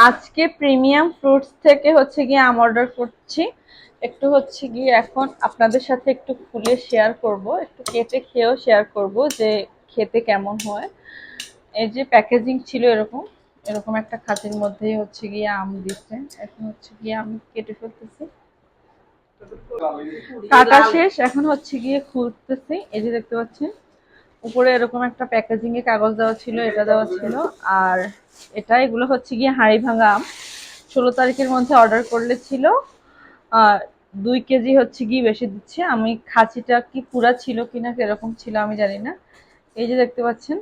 আজকে premium fruits থেকে হচ্ছে গিয়ে আম অর্ডার করছি। একটু হচ্ছে গিয়ে এখন আপনাদের সাথে একটু খুলে শেয়ার করব, একটু কেটে খেয়েও শেয়ার করব যে খেতে কেমন হয়। এই যে প্যাকেজিং ছিল এরকম, এরকম একটা খাঁচির মধ্যেই হচ্ছে গিয়ে আম দিচ্ছে। এখন হচ্ছে গিয়ে আমি কেটে ফেলতেছি, কাটা শেষ। এখন হচ্ছে গিয়ে খুলতেছি। এই যে দেখতে পাচ্ছেন উপরে এরকম একটা প্যাকেজিং এ কাগজ দেওয়া ছিল, এটা দেওয়া ছিল। আর এগুলো হচ্ছে গিয়ে হাড়ি ভাঙা আম। 16 তারিখের মধ্যে অর্ডার করলে ছিল 2 কেজি হচ্ছে গিয়ে বেশি দিচ্ছে। আমি খাঁচিটা কি পুরা ছিল কিনা কিরকম ছিল আমি জানি না। এই যে দেখতে পাচ্ছেন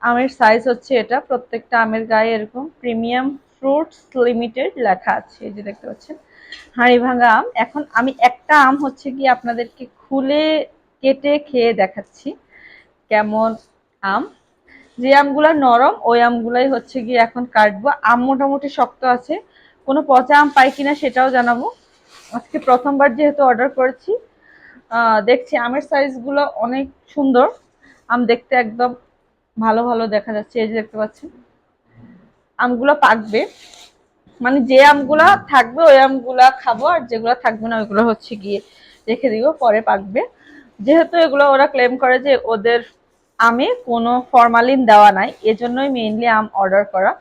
আমের সাইজ হচ্ছে এটা, প্রত্যেকটা আমের গায়ে এরকম প্রিমিয়াম ফ্রুটস লিমিটেড লেখা আছে। এই যে দেখতে পাচ্ছেন হাড়ি ভাঙা আম। এখন আমি একটা আম হচ্ছে গিয়ে আপনাদেরকে খুলে কেটে খেয়ে দেখাচ্ছি কেমন আম। যে আমগুলা নরম ওই আমগুলাই হচ্ছে গিয়ে এখন কাটবো। আম মোটামুটি শক্ত আছে, কোনো পচা আম পাই কিনা সেটাও জানাবো। আজকে প্রথমবার যেহেতু অর্ডার করেছি, দেখছি আমের সাইজ গুলো অনেক সুন্দর। আম দেখতে একদম ভালো ভালো দেখা যাচ্ছে। এই যে দেখতে পাচ্ছেন আমগুলো পাকবে, মানে যে আমগুলা থাকবে ওই আমগুলা খাবো, আর যেগুলো থাকবে না ওইগুলো হচ্ছে গিয়ে রেখে দিব, পরে পাকবে। যেহেতু এগুলো ওরা ক্লেম করে যে ওদের আমে কোনো ফরমালিন দেওয়া নাই, এজন্যই মেইনলি আম অর্ডার করা।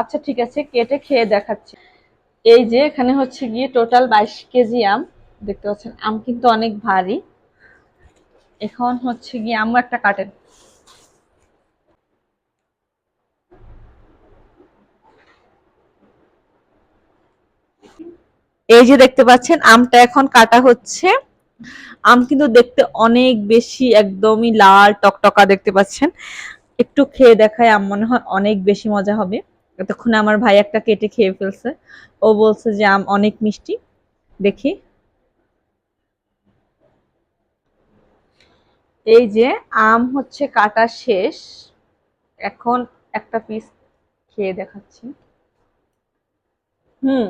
আচ্ছা ঠিক আছে, কেটে খেয়ে দেখাচ্ছি। এই যে এখানে হচ্ছে গিয়ে টোটাল 22 কেজি আম। দেখতে পাচ্ছেন আম কিন্তু অনেক ভারী। এখন হচ্ছে গিয়ে আম একটা কাটেন। এই যে দেখতে পাচ্ছেন আমটা এখন কাটা হচ্ছে। আম কিন্তু দেখতে অনেক বেশি একদমই লাল টকটকা দেখতে পাচ্ছেন। একটু খেয়ে দেখায়, আম মনে হয় অনেক বেশি মজা হবে। এতক্ষণে আমার ভাই একটা কেটে খেয়ে ফেলছে। ও বলছে যে আম অনেক মিষ্টি। দেখি। এই যে আম হচ্ছে কাটা শেষ। এখন একটা পিস খেয়ে দেখাচ্ছি। হুম,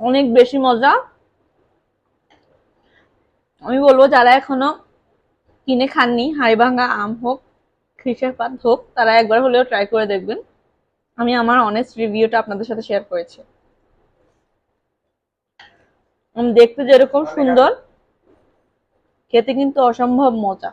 অনেক বেশি মজা। আমি বলবো যারা এখনো কিনে খাননি, হাড়িভাঙা আম হোক, খিসের পাত হোক, তারা একবার হলেও ট্রাই করে দেখবেন। আমি আমার অনেস্ট রিভিউটা আপনাদের সাথে শেয়ার করেছি। দেখতে যেরকম সুন্দর, খেতে কিন্তু অসম্ভব মজা।